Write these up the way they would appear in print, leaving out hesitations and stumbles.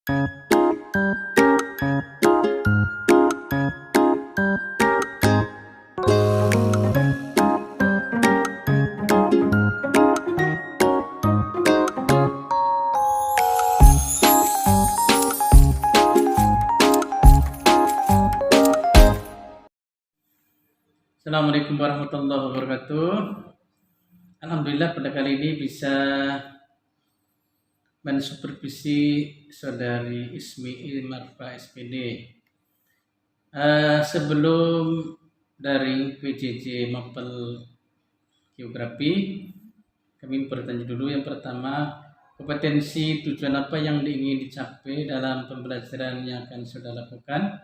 Assalamualaikum warahmatullahi wabarakatuh. Alhamdulillah pada kali ini bisa mensupervisi saudari Ismi Marfa SPD. Sebelum dari PJJ Mapel Geografi, kami bertanya dulu. Yang pertama, kompetensi tujuan apa yang ingin dicapai dalam pembelajaran yang akan saudara lakukan?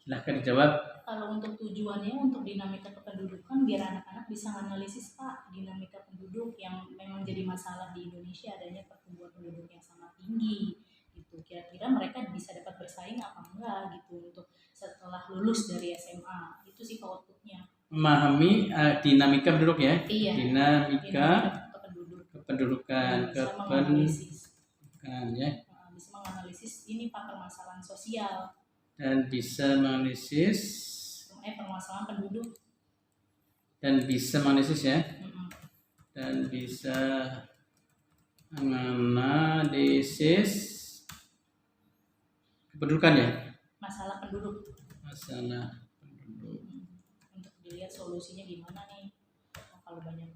Silahkan dijawab. Kalau untuk tujuannya untuk dinamika kependudukan biar anak-anak bisa menganalisis Pak dinamika penduduk yang memang jadi masalah di Indonesia, adanya pertumbuhan penduduk yang sangat tinggi gitu. Kira-kira mereka bisa dapat bersaing apa enggak gitu untuk setelah lulus dari SMA. Itu sih outputnya. Memahami dinamika penduduk ya. Iya. Dinamika kependudukan ya. Bisa menganalisis ini Pak permasalahan sosial dan bisa menganalisis permasalahan penduduk dan bisa menganalisis ya. Dan bisa menganalisis kependudukan ya. Masalah penduduk untuk dilihat solusinya gimana nih. Kalau banyak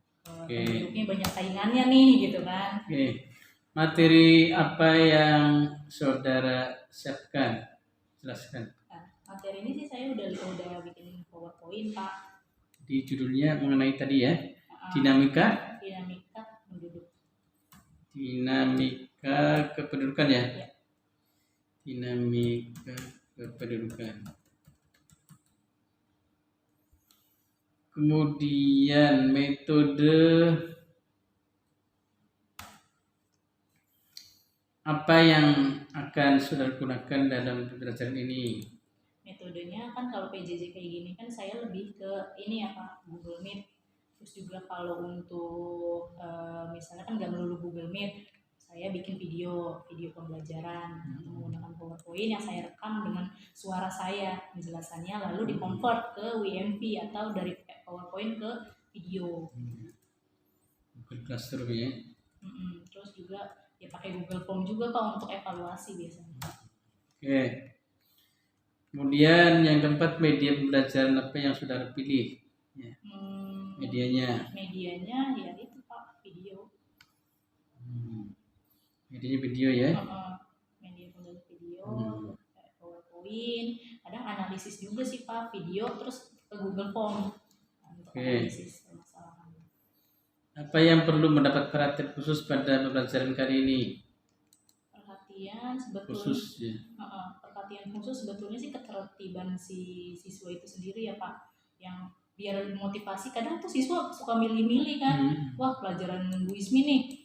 penduduknya banyak saingannya nih gitu kan. Materi apa yang saudara siapkan? Jelaskan. Materi ini sih saya udah bikin PowerPoint Pak. Di judulnya mengenai tadi ya, dinamika penduduk. Dinamika kependudukan ya. Ya. Dinamika kependudukan. Kemudian metode apa yang akan saudara gunakan dalam pembelajaran ini? Metodenya kan kalau PJJ kayak gini kan saya lebih ke ini ya Pak, Google Meet. Terus juga kalau untuk misalnya kan nggak melulu Google Meet, saya bikin video pembelajaran menggunakan PowerPoint yang saya rekam dengan suara saya penjelasannya, lalu di-convert ke WMV atau dari PowerPoint ke video. Google Classroom ya. Terus juga ya pakai Google Form juga Pak untuk evaluasi biasanya. Oke. Kemudian yang keempat, media pembelajaran apa yang saudara pilih? Ya. Medianya ya itu Pak, video. Medianya video ya. Media pembelajaran video, PowerPoint, kadang analisis juga sih Pak, video terus ke Google Form untuk analisis permasalahan. Apa yang perlu mendapat perhatian khusus pada pembelajaran kali ini? Perhatian khusus sebetulnya sih ketertiban si siswa itu sendiri ya Pak, yang biar motivasi. Kadang tuh siswa suka milih-milih kan, wah pelajaran Bu Ismi nih,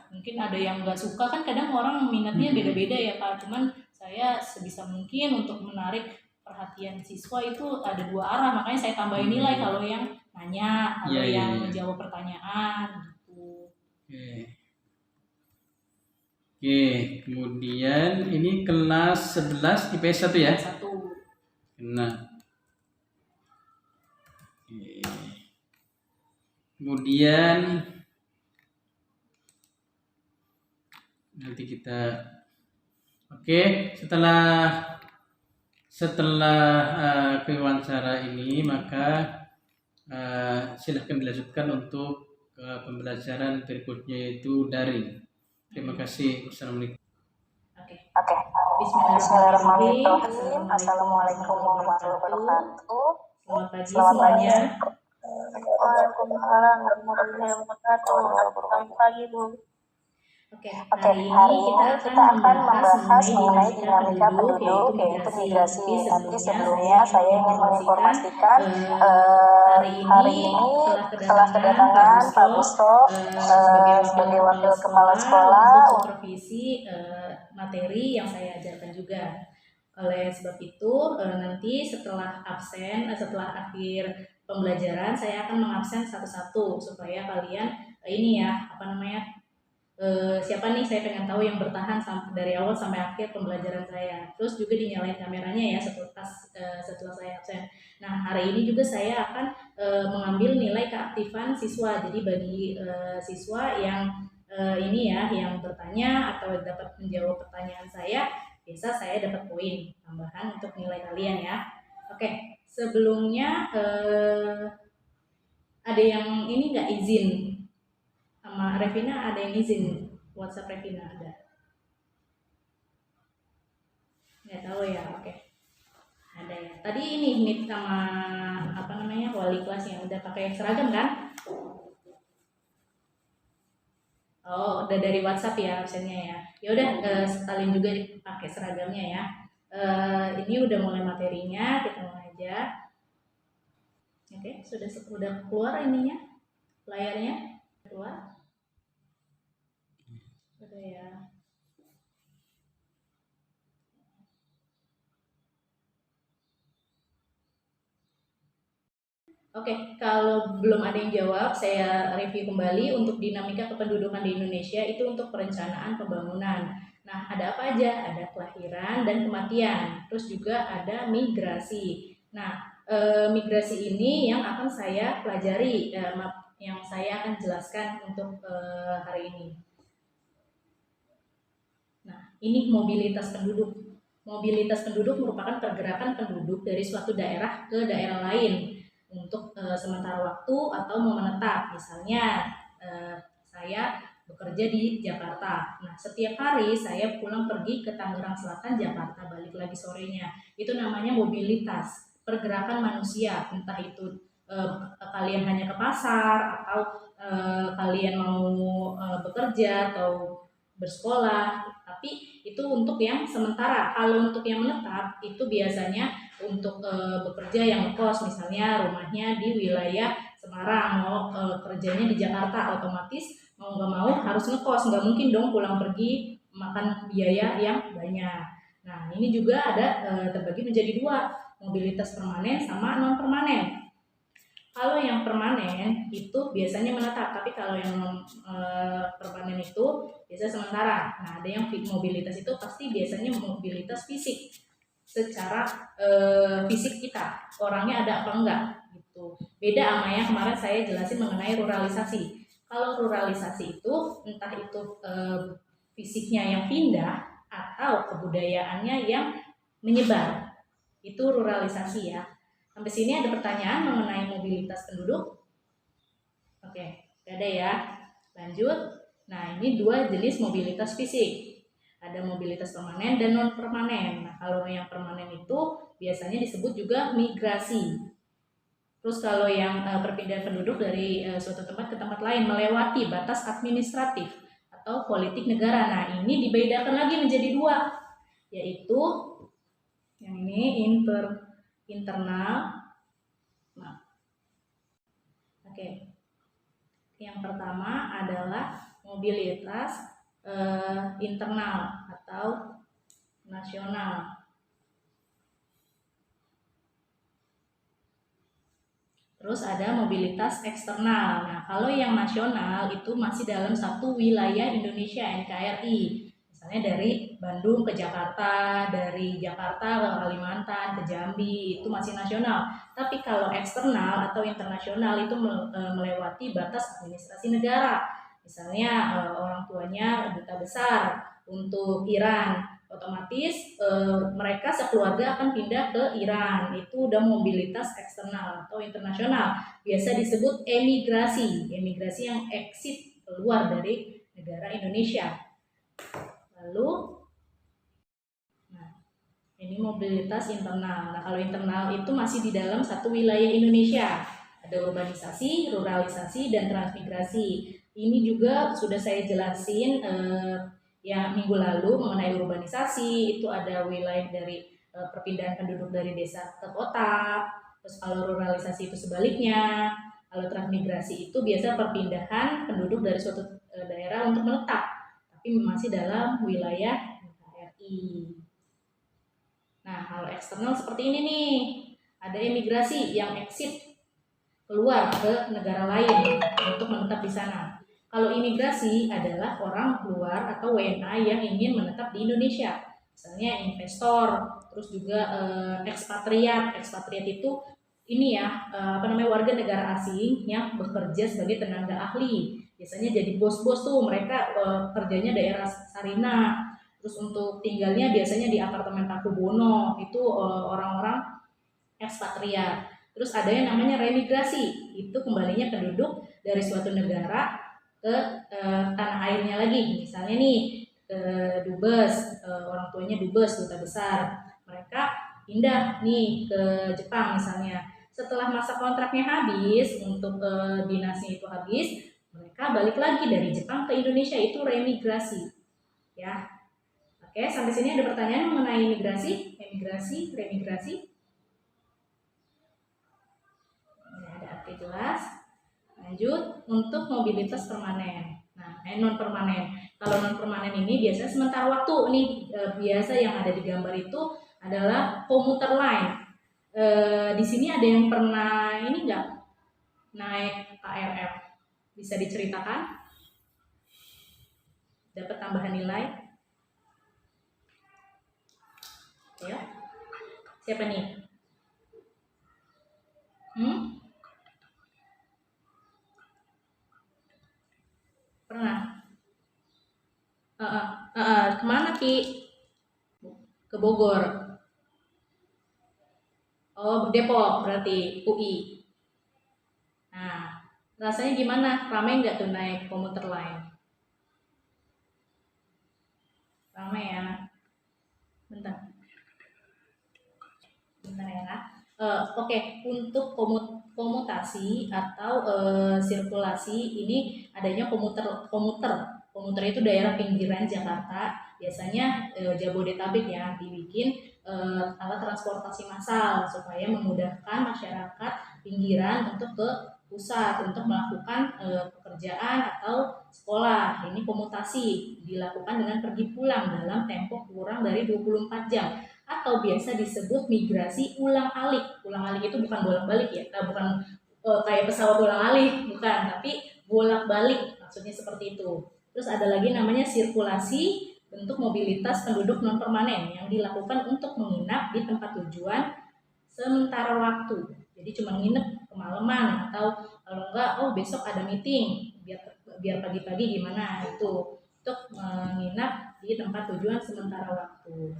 mungkin ada yang nggak suka kan, kadang orang minatnya beda-beda ya Pak. Cuman saya sebisa mungkin untuk menarik perhatian siswa itu ada dua arah, makanya saya tambahin nilai kalau yang nanya, kalau yang menjawab pertanyaan gitu. Oke, kemudian ini kelas 11 IPS 1 ya? 1. Nah. Kemudian nanti kita setelah wawancara ini maka silahkan dilanjutkan untuk pembelajaran berikutnya yaitu daring. Terima kasih. Wassalamualaikum. Oke. Bismillahirrahmanirrahim. Assalamualaikum warahmatullahi wabarakatuh. Selamat pagi semuanya. Waalaikumsalam warahmatullahi wabarakatuh. Selamat pagi Bu. Oke, hari ini kita akan membahas mengenai dinamika penduduk, yaitu migrasi. Tapi sebelumnya saya ingin menginformasikan hari ini telah kedatangan Pak Busto sebagai wakil kepala sekolah untuk supervisi materi yang saya ajarkan juga. Oleh sebab itu nanti setelah akhir pembelajaran saya akan mengabsen satu-satu supaya kalian siapa nih saya pengen tahu yang bertahan dari awal sampai akhir pembelajaran saya. Terus juga dinyalain kameranya ya setelah saya absen. Nah, hari ini juga saya akan mengambil nilai keaktifan siswa. Jadi bagi siswa yang ini ya yang bertanya atau dapat menjawab pertanyaan saya, biasa saya dapat poin tambahan untuk nilai kalian ya. Oke, sebelumnya ada yang ini nggak izin sama Revina, ada yang izin WhatsApp Revina ada? Nggak tahu ya, oke. Ada ya. Tadi ini meet sama apa namanya wali kelas yang udah pakai seragam kan? Oh, udah dari WhatsApp ya absennya ya. Ya udah setelin juga pakai seragamnya ya. Ini udah mulai materinya, kita mulai aja. Oke, sudah keluar ininya, layarnya keluar. Udah ya. Oke, kalau belum ada yang jawab, saya review kembali untuk dinamika kependudukan di Indonesia itu untuk perencanaan pembangunan. Nah, ada apa aja? Ada kelahiran dan kematian, terus juga ada migrasi. Nah, migrasi ini yang akan saya pelajari, yang saya akan jelaskan untuk hari ini. Nah, ini mobilitas penduduk. Mobilitas penduduk merupakan pergerakan penduduk dari suatu daerah ke daerah lain untuk sementara waktu atau mau menetap. Misalnya saya bekerja di Jakarta. Nah, setiap hari saya pulang pergi ke Tangerang Selatan, Jakarta, balik lagi sorenya. Itu namanya mobilitas, pergerakan manusia. Entah itu kalian hanya ke pasar atau kalian mau bekerja atau bersekolah, tapi itu untuk yang sementara. Kalau untuk yang menetap itu biasanya untuk bekerja yang ngekos, misalnya rumahnya di wilayah Semarang, mau kerjanya di Jakarta, otomatis mau nggak mau harus ngekos, nggak mungkin dong pulang pergi makan biaya yang banyak. Nah, ini juga ada terbagi menjadi dua, mobilitas permanen sama non permanen. Kalau yang permanen itu biasanya menetap, tapi kalau yang permanen itu biasanya sementara. Nah, ada yang mobilitas itu pasti biasanya mobilitas fisik, secara fisik kita, orangnya ada apa enggak gitu. Beda sama yang kemarin saya jelasin mengenai ruralisasi. Kalau ruralisasi itu entah itu fisiknya yang pindah atau kebudayaannya yang menyebar, itu ruralisasi ya. Sampai sini ada pertanyaan mengenai mobilitas penduduk? Oke, ada ya. Lanjut. Nah, ini dua jenis mobilitas fisik. Ada mobilitas permanen dan non permanen. Nah, kalau yang permanen itu biasanya disebut juga migrasi. Terus kalau yang perpindahan penduduk dari suatu tempat ke tempat lain melewati batas administratif atau politik negara. Nah, ini dibedakan lagi menjadi dua, yaitu yang ini internal. Nah, oke. Yang pertama adalah mobilitas internal atau nasional. Terus ada mobilitas eksternal. Nah, kalau yang nasional itu masih dalam satu wilayah Indonesia NKRI. Misalnya dari Bandung ke Jakarta, dari Jakarta ke Kalimantan, ke Jambi, itu masih nasional. Tapi kalau eksternal atau internasional itu melewati batas administrasi negara. Misalnya orang tuanya duta besar untuk Iran, otomatis mereka sekeluarga akan pindah ke Iran. Itu udah mobilitas eksternal atau internasional, biasa disebut emigrasi yang exit keluar dari negara Indonesia. Lalu ini mobilitas internal. Nah, kalau internal itu masih di dalam satu wilayah Indonesia. Ada urbanisasi, ruralisasi, dan transmigrasi. Ini juga sudah saya jelasin yang minggu lalu mengenai urbanisasi. Itu ada wilayah dari perpindahan penduduk dari desa ke kota. Terus kalau ruralisasi itu sebaliknya. Kalau transmigrasi itu biasa perpindahan penduduk dari suatu daerah untuk menetap, tapi masih dalam wilayah NKRI. Nah, kalau eksternal seperti ini nih, ada imigrasi yang exit keluar ke negara lain untuk menetap di sana. Kalau imigrasi adalah orang luar atau WNA yang ingin menetap di Indonesia. Misalnya investor, terus juga ekspatriat. Ekspatriat itu ini ya, warga negara asing yang bekerja sebagai tenaga ahli. Biasanya jadi bos-bos tuh, mereka kerjanya daerah Sarina. Terus untuk tinggalnya biasanya di apartemen Takubono, itu orang-orang ekspatriat. Terus ada yang namanya remigrasi, itu kembalinya penduduk dari suatu negara ke tanah airnya lagi. Misalnya nih ke dubes, orang tuanya dubes, duta besar, mereka pindah nih ke Jepang misalnya. Setelah masa kontraknya habis, untuk dinasnya itu habis, mereka balik lagi dari Jepang ke Indonesia, itu remigrasi ya. Oke, sampai sini ada pertanyaan mengenai imigrasi, emigrasi, remigrasi? Ada arti jelas. Lanjut, untuk mobilitas permanen. Nah, non permanen. Kalau non permanen ini biasanya sementara waktu. Nih biasa yang ada di gambar itu adalah komuter line. Di sini ada yang pernah ini nggak naik KRL? Bisa diceritakan? Dapat tambahan nilai? Ya. Siapa nih? Pernah? Kemana Ki? Ke Bogor. Oh, Depok berarti UI. Nah, rasanya gimana? Ramai nggak tuh naik komuter lain? Ramai ya. Bentar ya. Oke, untuk komutasi atau sirkulasi ini adanya komuter itu daerah pinggiran Jakarta, biasanya Jabodetabek ya, dibikin alat transportasi massal supaya memudahkan masyarakat pinggiran untuk ke pusat untuk melakukan pekerjaan atau sekolah. Ini komutasi dilakukan dengan pergi pulang dalam tempo kurang dari 24 jam atau biasa disebut migrasi ulang-alik. Ulang-alik itu bukan bolak-balik ya, bukan kayak pesawat ulang-alik, bukan, tapi bolak-balik, maksudnya seperti itu. Terus ada lagi namanya sirkulasi, bentuk mobilitas penduduk non permanen yang dilakukan untuk menginap di tempat tujuan sementara waktu. Jadi cuma nginep kemalaman atau kalau enggak, besok ada meeting, biar pagi-pagi gimana itu, untuk menginap di tempat tujuan sementara waktu.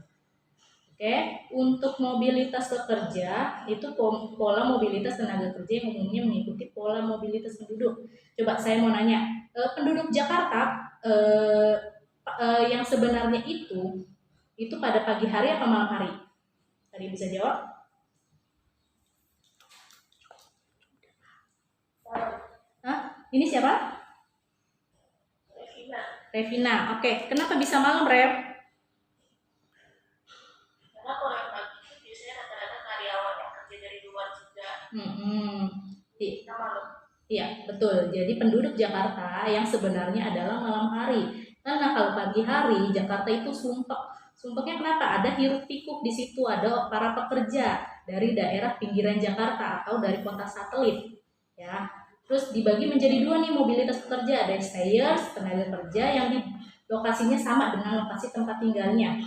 Oke, untuk mobilitas pekerja itu pola mobilitas tenaga kerja yang umumnya mengikuti pola mobilitas penduduk. Coba saya mau nanya, penduduk Jakarta yang sebenarnya itu pada pagi hari atau malam hari? Tadi bisa jawab? Hah? Ini siapa? Revina. Oke, kenapa bisa malam, Rev? Iya, betul. Jadi penduduk Jakarta yang sebenarnya adalah malam hari. Karena kalau pagi hari Jakarta itu sumpek. Sumpeknya kenapa? Ada hiruk pikuk di situ, ada para pekerja dari daerah pinggiran Jakarta atau dari kota satelit. Ya. Terus dibagi menjadi dua nih mobilitas pekerja, ada stayers, tenaga kerja yang di lokasinya sama dengan lokasi tempat tinggalnya.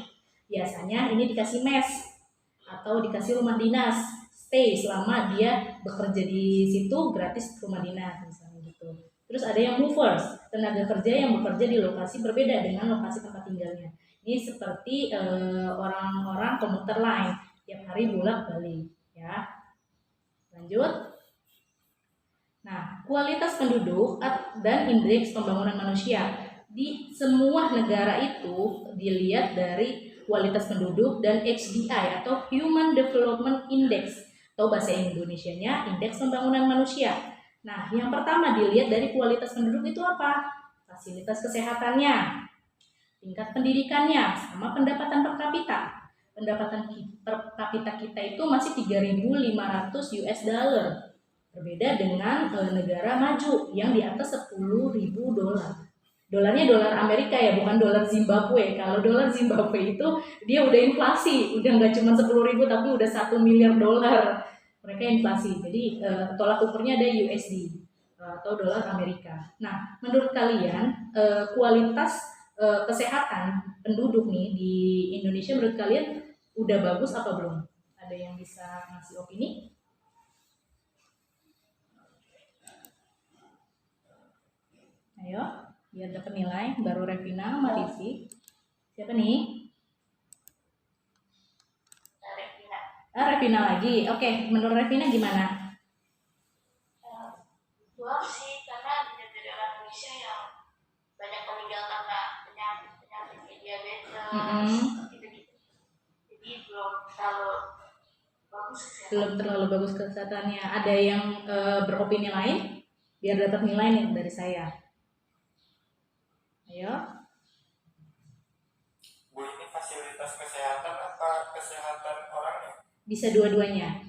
Biasanya ini dikasih mes atau dikasih rumah dinas. Stay selama dia bekerja di situ, gratis rumah dinas misalnya gitu. Terus ada yang movers, tenaga kerja yang bekerja di lokasi berbeda dengan lokasi tempat tinggalnya. Ini seperti orang-orang komuter lain, tiap hari bolak-balik ya. Lanjut. Nah, kualitas penduduk dan indeks pembangunan manusia di semua negara itu dilihat dari kualitas penduduk dan HDI atau Human Development Index, atau bahasa Indonesianya indeks pembangunan manusia. Nah, yang pertama dilihat dari kualitas penduduk itu apa? Fasilitas kesehatannya, tingkat pendidikannya, sama pendapatan per kapita. Pendapatan per kapita kita itu masih 3.500 US dollar. Berbeda dengan negara maju yang di atas 10.000 dolar. Dolarnya dolar Amerika ya, bukan dolar Zimbabwe. Kalau dolar Zimbabwe itu dia udah inflasi, udah nggak cuma 10.000 tapi udah 1 miliar dolar. Mereka inflasi. Jadi tolak ukurnya ada USD. atau dolar Amerika. Nah, menurut kalian kualitas kesehatan penduduk nih di Indonesia menurut kalian udah bagus apa belum? Ada yang bisa ngasih opini? Ayo, biar dapat nilai. Baru Revina sama Rizky. Siapa nih? Revina lagi. Oke, menurut Revina gimana? Kurang sih, karena dari orang Indonesia yang banyak meninggal karena penyakit diabetes, gitu-gitu. Jadi belum terlalu bagus kesehatannya. Belum terlalu bagus kesehatannya. Ada yang beropini lain? Biar dapat nilai nih dari saya. Ayo. Bu, ini fasilitas kesehatan apa kesehatan orangnya? Bisa dua-duanya.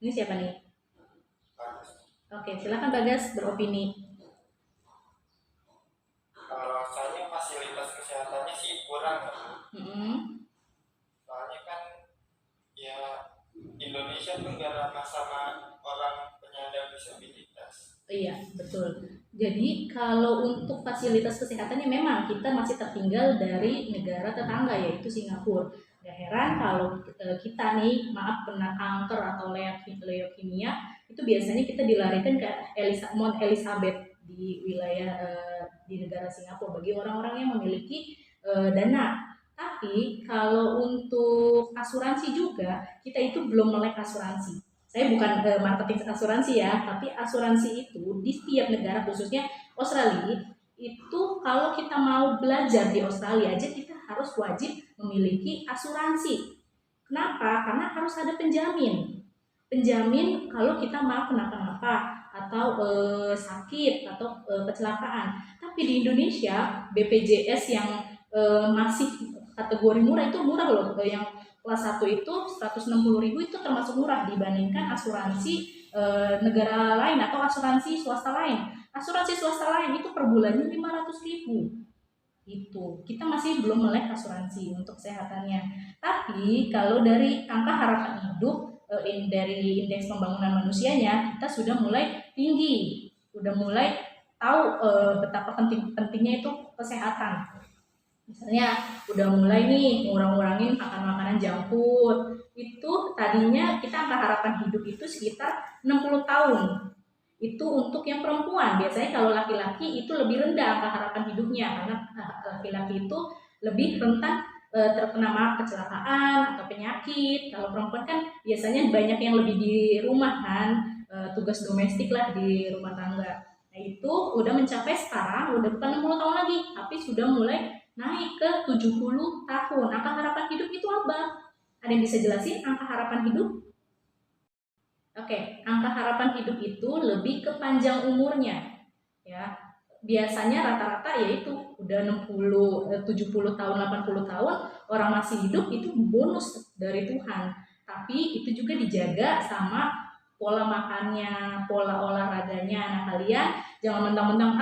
Ini siapa nih? Bagus. Oke, silakan Bagas beropini. Kalau saya fasilitas kesehatannya sih kurang. Soalnya kan ya Indonesia tuh nggak ramah sama orang penyandang disabilitas. Iya, betul. Jadi kalau untuk fasilitas kesehatannya memang kita masih tertinggal dari negara tetangga yaitu Singapura. Gak heran kalau kita nih, maaf, kena kanker atau leukemia, itu biasanya kita dilarikan ke Mount Elizabeth di wilayah di negara Singapura bagi orang-orang yang memiliki dana. Tapi kalau untuk asuransi juga, kita itu belum melek asuransi. Saya bukan marketing asuransi ya, tapi asuransi itu di setiap negara khususnya Australia itu kalau kita mau belajar di Australia aja kita harus wajib memiliki asuransi. Kenapa? Karena harus ada penjamin. Penjamin kalau kita mau kenapa-napa atau sakit atau kecelakaan. Tapi di Indonesia BPJS yang masih kategori murah itu murah loh, yang kelas 1 itu 160.000 itu termasuk murah dibandingkan asuransi negara lain atau asuransi swasta lain. Asuransi swasta lain itu per bulannya 500.000. Itu kita masih belum melek asuransi untuk kesehatannya. Tapi kalau dari angka harapan hidup dari indeks pembangunan manusianya kita sudah mulai tinggi, sudah mulai tahu betapa pentingnya itu kesehatan. Misalnya udah mulai nih ngurang-ngurangin makan makanan junk food. Itu tadinya kita angka harapan hidup itu sekitar 60 tahun. Itu untuk yang perempuan. Biasanya kalau laki-laki itu lebih rendah angka harapan hidupnya karena laki-laki itu lebih rentan terkena kecelakaan atau penyakit. Kalau perempuan kan biasanya banyak yang lebih di rumah kan, tugas domestik lah di rumah tangga. Nah itu udah mencapai sekarang, udah bukan 60 tahun lagi, tapi sudah mulai naik ke 70 tahun. Angka harapan hidup itu apa? Ada yang bisa jelasin angka harapan hidup? Oke, angka harapan hidup itu lebih ke panjang umurnya. Ya, biasanya rata-rata yaitu udah 60, 70 tahun, 80 tahun orang masih hidup itu bonus dari Tuhan. Tapi itu juga dijaga sama pola makannya, pola olahraganya anak kalian. Jangan mentang-mentang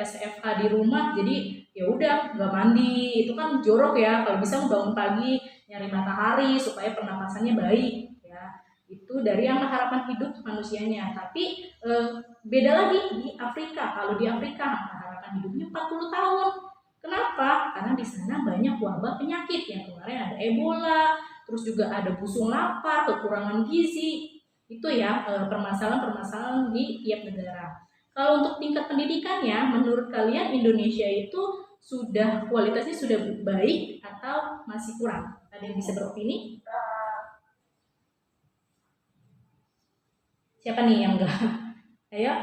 SFA di rumah jadi ya udah nggak mandi, itu kan jorok ya. Kalau bisa bangun pagi nyari matahari supaya pernapasannya baik ya. Itu dari angka harapan hidup manusianya. Tapi beda lagi di Afrika. Kalau di Afrika angka harapan hidupnya 40 tahun. Kenapa? Karena di sana banyak wabah penyakit yang kemarin ada Ebola, terus juga ada busung lapar, kekurangan gizi. Itu ya permasalahan-permasalahan di tiap negara. Kalau untuk tingkat pendidikannya, menurut kalian Indonesia itu sudah kualitasnya sudah baik atau masih kurang? Ada yang bisa beropini? Siapa nih yang enggak? Ayo.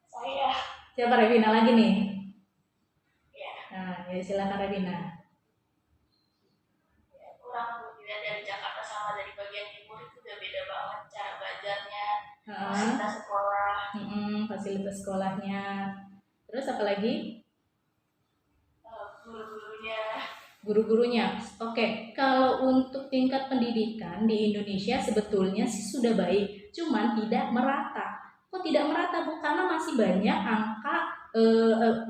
Saya. Siapa Revina lagi nih? Ya. Nah, ya silakan Revina. Ya, kurang dilihat dari Jakarta sama dari bagian timur itu udah beda banget cara belajarnya, fasilitas sekolah. Fasilitas sekolahnya. Terus apa lagi? Guru-gurunya. Oke, kalau untuk tingkat pendidikan di Indonesia sebetulnya sih sudah baik, cuman tidak merata. Kok tidak merata, Bu? Karena masih banyak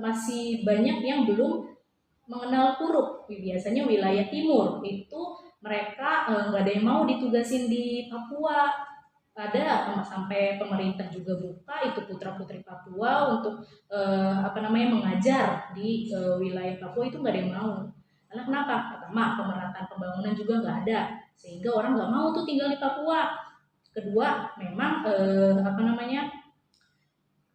masih banyak yang belum mengenal huruf. Biasanya wilayah timur itu mereka nggak ada yang mau ditugasin di Papua. sampai pemerintah juga buka itu putra-putri Papua untuk mengajar di wilayah Papua, itu nggak ada yang mau. Karena kenapa? Pertama, pemerataan pembangunan juga nggak ada, sehingga orang nggak mau tuh tinggal di Papua. Kedua, memang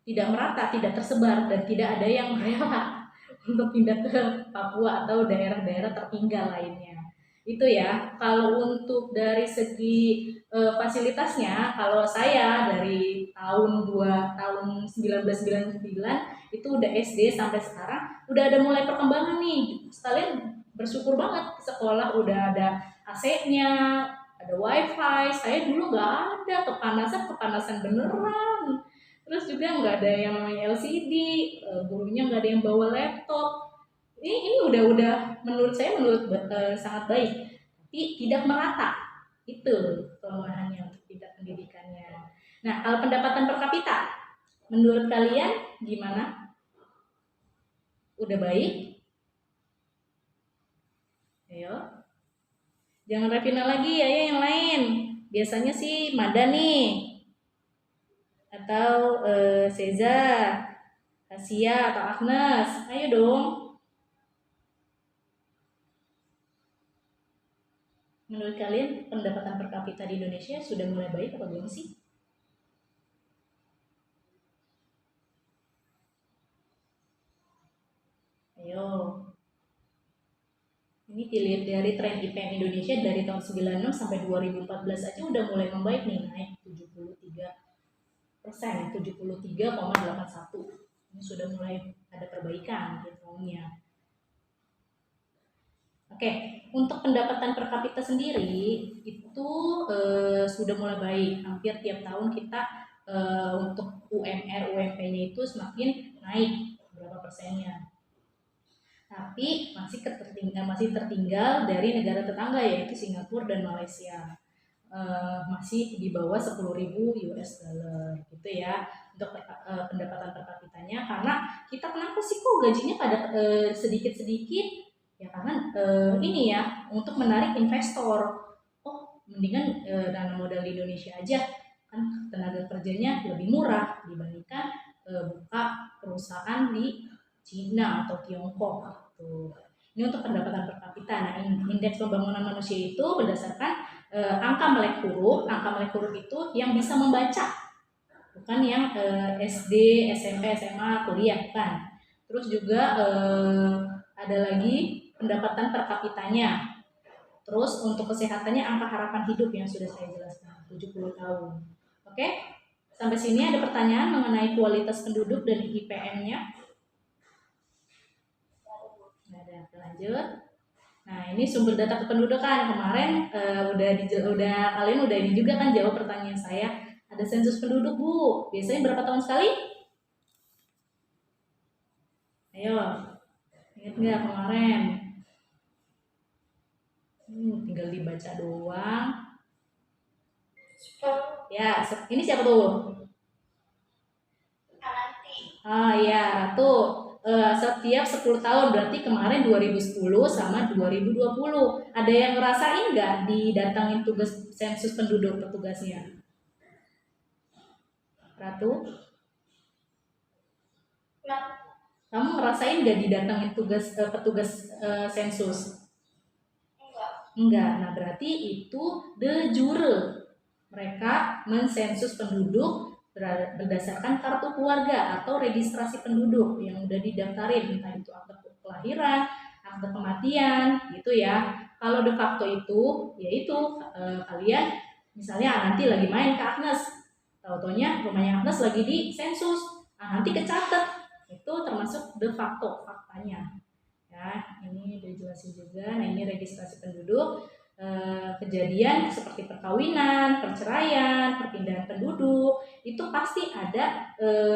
tidak merata, tidak tersebar, dan tidak ada yang rela untuk pindah ke Papua atau daerah-daerah tertinggal lainnya. Itu ya. Kalau untuk dari segi fasilitasnya, kalau saya dari tahun 1999 itu udah SD sampai sekarang udah ada mulai perkembangan nih. Sekalian bersyukur banget, sekolah udah ada AC-nya, ada WiFi. Saya dulu nggak ada, kepanasan beneran. Terus juga nggak ada yang namanya LCD, gurunya nggak ada yang bawa laptop. Ini udah menurut saya sangat baik, tapi tidak merata. Itu kelemahannya untuk tingkat pendidikannya. Nah, kalau pendapatan per kapita, menurut kalian gimana? Udah baik? Ayo, jangan Revina lagi, ayo yang lain. Biasanya sih Mada nih, atau Seza, Asia, atau Agnes. Ayo dong. Menurut kalian pendapatan per kapita di Indonesia sudah mulai baik atau belum sih? Ayo. Ini dilihat dari tren IPM Indonesia dari tahun 96 sampai 2014 aja udah mulai membaik nih, naik 73%, 73,81. Ini sudah mulai ada perbaikan di tahunnya. Oke, untuk pendapatan per kapita sendiri itu sudah mulai baik. Hampir tiap tahun kita untuk UMR, UMP-nya itu semakin naik berapa persennya. Tapi masih tertinggal dari negara tetangga yaitu Singapura dan Malaysia. Masih di bawah 10.000 US dollar gitu ya untuk pendapatan per kapitanya. Karena kita kenapa sih kok gajinya pada sedikit-sedikit? Ya karena ini ya untuk menarik investor. Oh mendingan dana modal di Indonesia aja, kan tenaga kerjanya lebih murah dibandingkan buka perusahaan di Cina atau Tiongkok gitu. Ini untuk pendapatan per kapita. Nah, indeks pembangunan manusia itu berdasarkan angka melek huruf. Angka melek huruf itu yang bisa membaca, bukan yang SD, SMP, SMA, kuliah kan. Terus juga ada lagi pendapatan per kapitanya. Terus untuk kesehatannya angka harapan hidup yang sudah saya jelaskan 70 tahun. Oke? Sampai sini ada pertanyaan mengenai kualitas penduduk dan IPM-nya? Ada, lanjut. Nah, ini sumber data kependudukan. Kemarin kalian udah ini juga kan jawab pertanyaan saya. Ada sensus penduduk, Bu. Biasanya berapa tahun sekali? Ayo. Ingat nggak kemarin? Tinggal dibaca doang. Ya, ini siapa tuh? Ah iya, Ratu. Setiap 10 tahun, berarti kemarin 2010 sama 2020. Ada yang ngerasain nggak didatangin tugas sensus penduduk petugasnya? Ratu? Kamu ngerasain nggak didatangin petugas sensus? Enggak. Nah, berarti itu de jure. Mereka mensensus penduduk berdasarkan kartu keluarga atau registrasi penduduk yang udah didaftarin, entah itu akte kelahiran, akte kematian, gitu ya. Kalau de facto itu, yaitu kalian misalnya nanti lagi main ke Agnes, tahu-taunya rumahnya Agnes lagi di sensus, nanti kecatat, itu termasuk de facto faktanya. Ya, ini udah jelasin juga. Nah, ini registrasi penduduk. Kejadian seperti perkawinan, perceraian, perpindahan penduduk itu pasti ada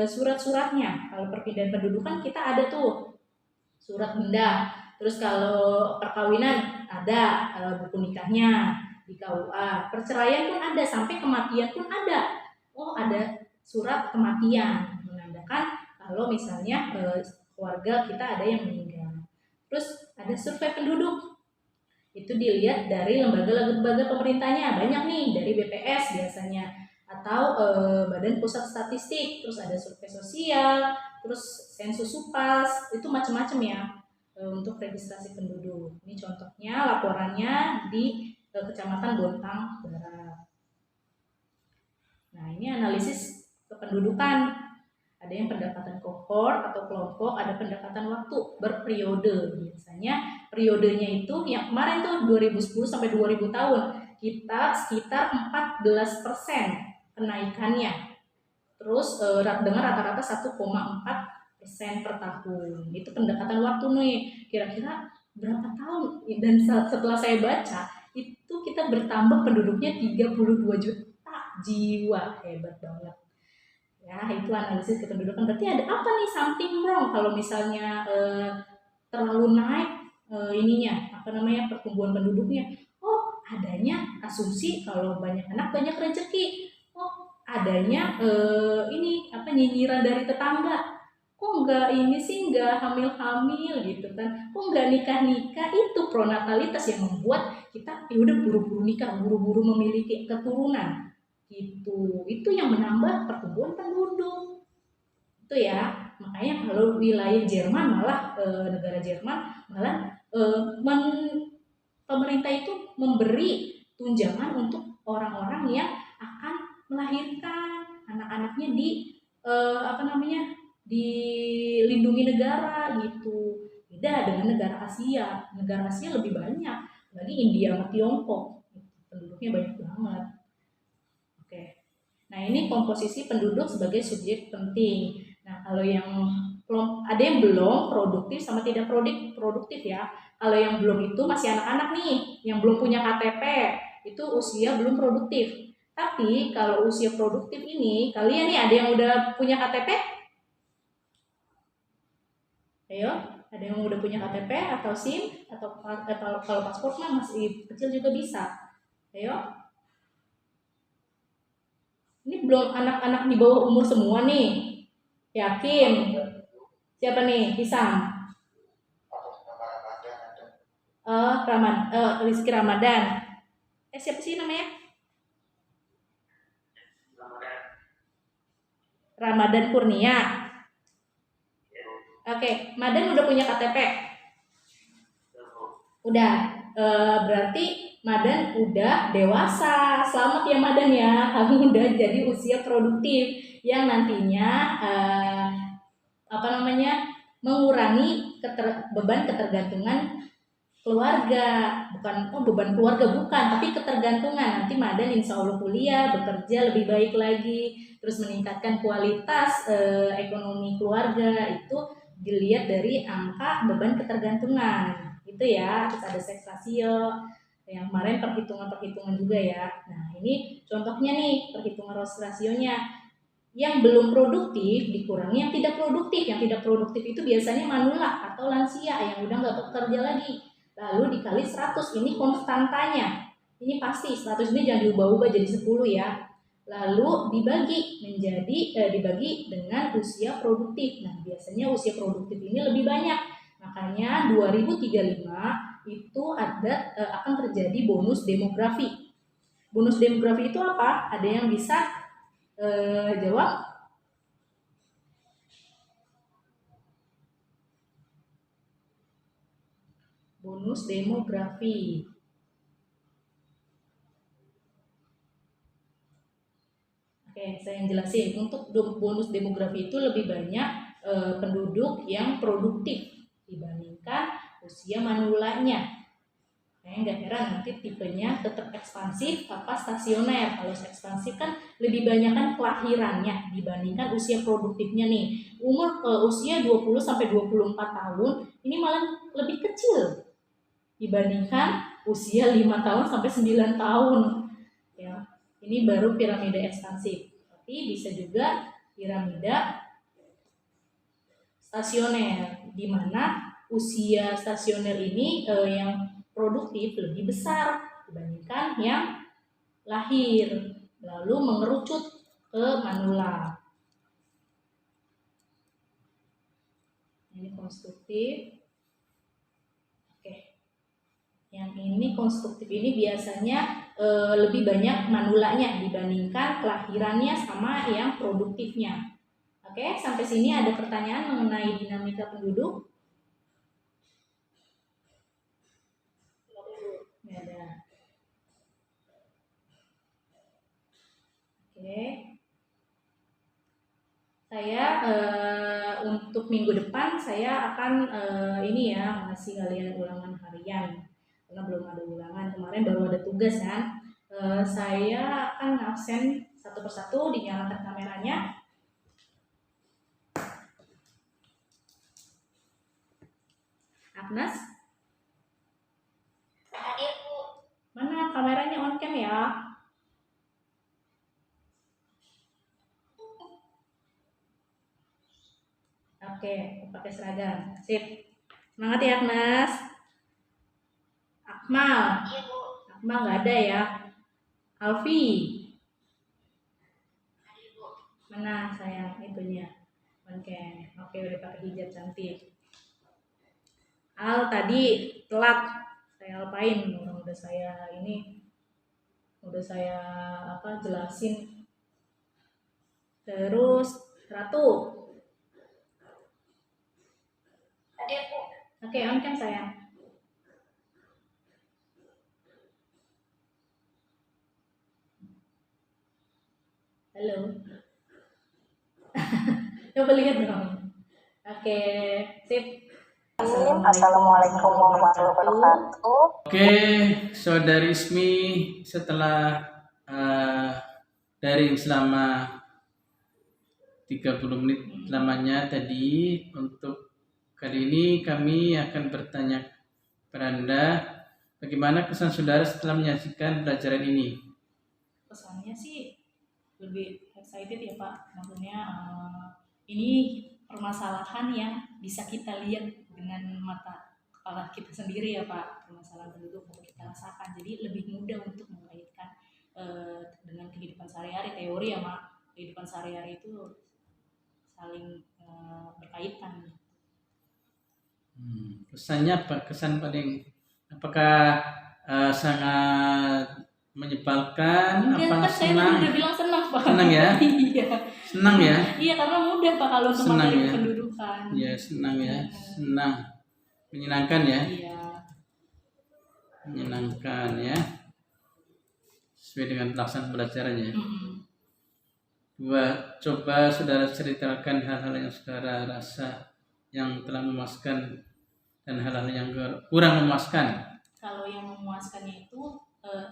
surat-suratnya. Kalau perpindahan penduduk kan kita ada tuh surat pindah. Terus kalau perkawinan ada buku nikahnya di KUA. Perceraian pun ada, sampai kematian pun ada. Oh, ada surat kematian menandakan kalau misalnya keluarga kita ada yang meninggal. Terus ada survei penduduk. Itu dilihat dari lembaga-lembaga pemerintahnya, banyak nih, dari BPS biasanya. atau Badan Pusat Statistik, terus ada survei sosial, terus sensus UPAS, itu macam-macam ya untuk registrasi penduduk. Ini contohnya laporannya di Kecamatan Bontang Barat. Nah, ini analisis kependudukan. Ada yang pendekatan kohort atau kelompok, ada pendekatan waktu berperiode. Biasanya periodenya itu yang kemarin tuh 2010 sampai 2000 tahun, kita sekitar 14% kenaikannya. Terus dengan rata-rata 1,4% per tahun. Itu pendekatan waktu nih. Kira-kira berapa tahun? Dan setelah saya baca, itu kita bertambah penduduknya 32 juta jiwa. Hebat banget. Ya, itu analisis kependudukan. Berarti ada apa nih, something wrong kalau misalnya terlalu naik pertumbuhan penduduknya. Oh, adanya asumsi kalau banyak anak banyak rezeki. Oh, adanya nyinyiran dari tetangga. Kok nggak hamil-hamil gitu kan? Kok nggak nikah-nikah? Itu pronatalitas yang membuat kita udah buru-buru nikah, buru-buru memiliki keturunan. Itu yang menambah pertumbuhan penduduk itu ya. Makanya kalau wilayah Jerman malah negara Jerman malah pemerintah itu memberi tunjangan untuk orang-orang yang akan melahirkan anak-anaknya dilindungi negara gitu. Beda dengan negara Asia lebih banyak, lagi India sama Tiongkok penduduknya banyak banget. Nah, ini komposisi penduduk sebagai subjek penting. Nah, kalau yang ada yang belum produktif sama tidak produktif ya. Kalau yang belum itu masih anak-anak nih, yang belum punya KTP, itu usia belum produktif. Tapi kalau usia produktif ini, kalian nih ada yang udah punya KTP? Ayo, ada yang udah punya KTP atau SIM atau kalau paspor mah masih kecil juga bisa. Ayo. Ini belum anak-anak di bawah umur semua nih. Yakin? Siapa nih? Pisang. Rizky Ramadan. Siapa sih namanya? Ramadan Kurnia. Oke, Madan udah punya KTP? Udah. Berarti Madan udah dewasa. Selamat ya Madan ya, kamu udah jadi usia produktif yang nantinya mengurangi beban ketergantungan keluarga. Beban keluarga bukan, tapi ketergantungan. Nanti Madan insya Allah kuliah, bekerja lebih baik lagi, terus meningkatkan kualitas ekonomi keluarga. Itu dilihat dari angka beban ketergantungan. Itu ya, terus ada seks rasio yang kemarin perhitungan juga ya. Nah, ini contohnya nih perhitungan rasionya. Yang belum produktif dikurangi yang tidak produktif. Yang tidak produktif itu biasanya manula atau lansia yang udah nggak bekerja lagi. Lalu dikali 100, ini konstantanya. Ini pasti 100 ini jangan diubah-ubah jadi 10 ya. Lalu dibagi dengan usia produktif. Nah, biasanya usia produktif ini lebih banyak. Makanya 2035 itu akan terjadi bonus demografi. Bonus demografi itu apa? Ada yang bisa jawab? Bonus demografi. Oke, saya yang jelasin. Untuk bonus demografi itu lebih banyak penduduk yang produktif dibandingkan usia manulanya. Nah, nggak heran nanti tipenya tetap ekspansif apa stasioner. Kalau ekspansif kan lebih banyak kan kelahirannya dibandingkan usia produktifnya nih. Usia 20 sampai 24 tahun ini malah lebih kecil dibandingkan usia 5 tahun sampai 9 tahun. Ya, ini baru piramida ekspansif. Tapi bisa juga piramida stasioner, di mana usia stasioner ini yang produktif lebih besar dibandingkan yang lahir, lalu mengerucut ke manula. Ini konstruktif. Oke, yang ini konstruktif ini biasanya lebih banyak manulanya dibandingkan kelahirannya sama yang produktifnya. Oke, sampai sini ada pertanyaan mengenai dinamika penduduk? Nggak ada. Oke. Saya untuk minggu depan saya akan ini ya ngasih kalian ulangan harian karena belum ada ulangan, kemarin baru ada tugas kan. Saya akan absen satu persatu, dinyalakan kameranya. Agnes, Hadir Bu. mana kameranya on cam ya? Oke, pakai seragam. Sip. Semangat ya Agnes. Akmal, Iya Bu. Akmal nggak ada ya. Alfi, Hadir Bu. mana sayang itunya? Oke, oke udah pakai hijab cantik. Al tadi telat, saya alpain, udah saya ini, udah saya apa jelasin. Terus Ratu, Hadir Bu. oke on cam sayang. Halo. Coba lihat dong. Oke, sip. Assalamualaikum warahmatullahi wabarakatuh. Oke, Saudari Ismi, setelah daring selama 30 menit lamanya tadi, untuk kali ini kami akan bertanya kepada Anda, bagaimana kesan saudara setelah menyaksikan pelajaran ini? Pesannya sih lebih excited ya Pak. Maksudnya ini permasalahan yang bisa kita lihat dengan mata kepala kita sendiri ya Pak. Permasalahan penduduk yang kita rasakan. Jadi lebih mudah untuk mengaitkan dengan kehidupan sehari-hari. Teori ya Mak, kehidupan sehari-hari itu saling berkaitan. Kesannya apa? Kesan paling apakah sangat menyebalkan? Enggak, Apa kan saya senang? udah bilang senang Pak. Senang ya? Iya. Senang ya? Iya, karena mudah Pak kalau untuk Senang materi ya? kependudukan. Ya, senang ya, senang, menyenangkan ya, Iya. menyenangkan ya, sesuai dengan pelaksanaan pelajarannya. Coba saudara ceritakan hal-hal yang saudara rasa yang telah memuaskan dan hal-hal yang kurang memuaskan. Kalau yang memuaskannya itu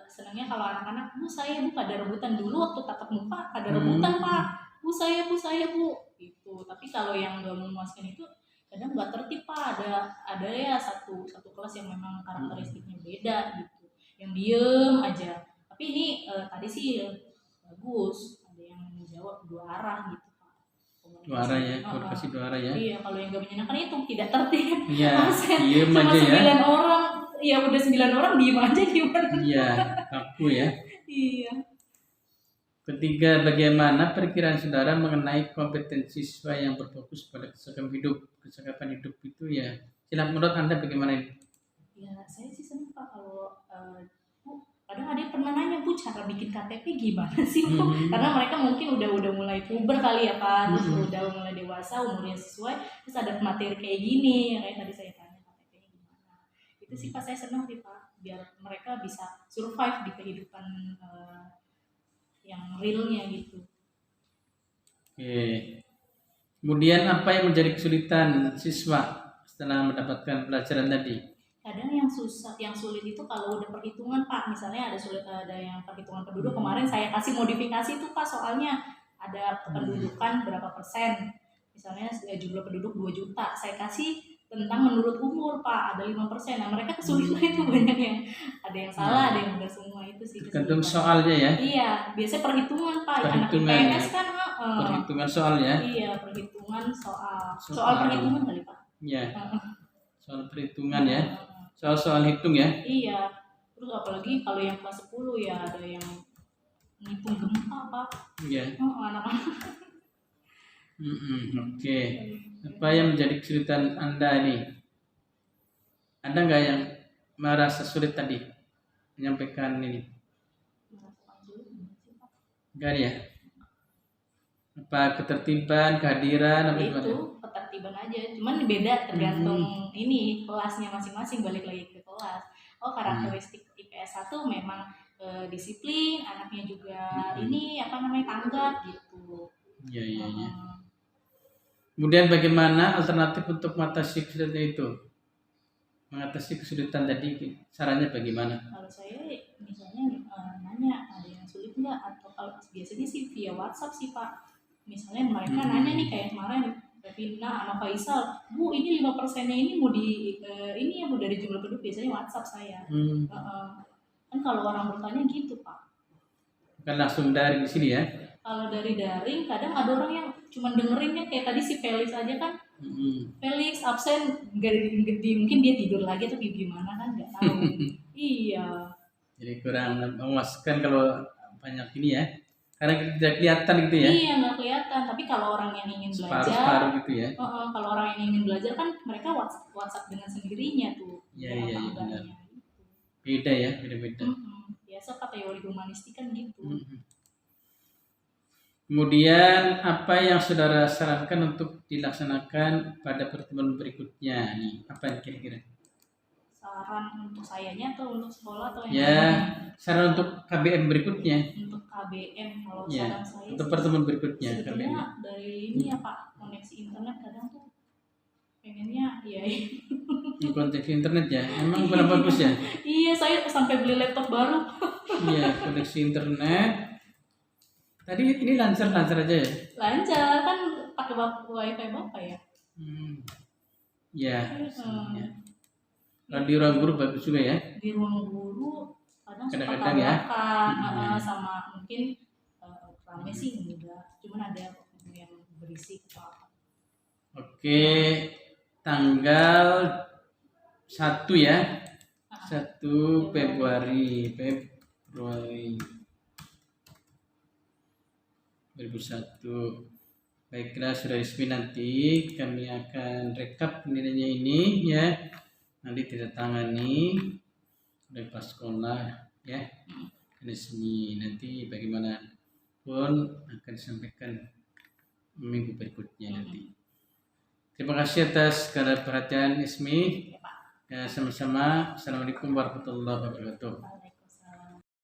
senangnya kalau anak-anak, Bu saya Bu pada rebutan dulu waktu tatap muka pada rebutan Pak, Bu saya Bu gitu. Tapi kalau yang nggak memuaskan itu kadang nggak tertib Pak, ada ya satu kelas yang memang karakteristiknya beda gitu, yang diem aja. Tapi ini tadi sih bagus, ada yang menjawab dua arah gitu Pak. Dua arah ya, komunikasi dua arah ya. Iya, kalau yang nggak menyenangkan itu tidak tertib. Iya, Absen. diem Cuma aja ya. 9 orang, ya udah 9 orang diem aja gimana? Iya, kaku ya. Iya. Ketiga, bagaimana perkiraan saudara mengenai kompetensi siswa yang berfokus pada kesehatan hidup? Kesehatan hidup itu ya, silakan menurut Anda bagaimana ini? Ya, saya sih senang Pak kalau Bu, kadang ada yang pernah nanya Bu cara bikin KTP gimana sih Bu? Karena mereka mungkin udah mulai puber kali ya Pak, terus udah mulai dewasa, umurnya sesuai, terus ada materi kayak gini, kayak tadi saya tanya KTP-nya gimana. Itu sih Pak saya senang sih Pak, biar mereka bisa survive di kehidupan yang realnya gitu. Oke. Kemudian apa yang menjadi kesulitan siswa setelah mendapatkan pelajaran tadi? Kadang yang sulit itu kalau udah perhitungan Pak, misalnya ada yang perhitungan penduduk, kemarin saya kasih modifikasi tuh Pak, soalnya ada kependudukan berapa persen, misalnya jumlah penduduk 2 juta, saya kasih tentang menurut umur Pak, ada 5%. Nah mereka kesulitan itu banyak yang ada yang salah, ada yang enggak, semua itu sih Tergantung kesulitan. soalnya ya. Iya, biasanya perhitungan Pak, Perhitungan anak ya. IPS kan Perhitungan soalnya. iya, perhitungan soal perhitungan kali Pak. Ya. Soal perhitungan ya. Soal hitung ya. Iya. Terus apalagi kalau yang kelas 10 ya ada yang ngitung gempa Pak. Iya. Anak-anak. Oke. Apa yang menjadi kesulitan Anda ini? Ada nggak yang merasa sulit tadi? menyampaikan ini? Merasakan sulit nggak sih, Pak? Enggak ya? Apa ketertiban, kehadiran, apa Ya gimana? itu ketertiban aja, cuman beda tergantung ini kelasnya masing-masing, balik lagi ke kelas. Oh, karakteristik IPS 1 memang disiplin, anaknya juga ini apa namanya tanggap gitu. Iya, iya, iya. Heeh. Kemudian bagaimana alternatif untuk mengatasi kesulitan itu? Mengatasi kesulitan tadi, sarannya bagaimana? Kalau saya misalnya nanya ada yang sulit nggak, atau kalau biasanya sih via WhatsApp sih Pak. Misalnya mereka nanya nih kayak kemarin Revina sama Faisal, Bu ini 5%-nya ini mau di ini ya Bu dari jumlah penduduk, biasanya WhatsApp saya. Kan kalau orang bertanya gitu Pak. Bukan langsung dari di sini ya? Kalau dari daring kadang ada orang yang cuma dengerinnya kayak tadi si Felix aja kan. Felix absen mungkin dia tidur lagi atau gimana kan nggak tahu. Iya. Jadi kurang memuaskan kalau banyak ini ya, karena tidak kelihatan gitu ya. Iya nggak kelihatan, tapi kalau orang yang ingin belajar, Separuh gitu ya. kalau orang yang ingin belajar kan mereka WhatsApp dengan sendirinya tuh. Iya, iya, benar. Gitu. Beda ya, beda-beda. Biasa Pak teori humanistik kan gitu. Kemudian apa yang saudara sarankan untuk dilaksanakan pada pertemuan berikutnya nih? Apa yang kira-kira? Saran untuk sayanya atau untuk sekolah atau yang Ya, saran untuk KBM berikutnya. Untuk KBM kalau Ya, saran saya untuk sih, pertemuan berikutnya KBM. sebetulnya dari ini ya Pak, koneksi internet kadang tuh pengennya ya Di konteks internet ya, emang kurang bagus ya? iya, saya sampai beli laptop baru. Iya, koneksi internet. Tadi ini lancar-lancar aja ya? Lancar kan, pakai wifi bapak ya. Ya. Kalau di ruang guru bagus juga ya? Di ruang guru Kadang-kadang ya. Sama mungkin rame sih enggak, cuman ada yang berisik Pak. Oke, tanggal 1 ya. 1 Februari 2001. Baiklah, sudah resmi, nanti kami akan rekap nilainya ini ya. Nanti ditandatangani oleh pas sekolah ya. Resmi, nanti bagaimana pun akan disampaikan minggu berikutnya nanti. Terima kasih atas segala perhatian Ismi. Ya, sama-sama. Assalamualaikum warahmatullahi wabarakatuh.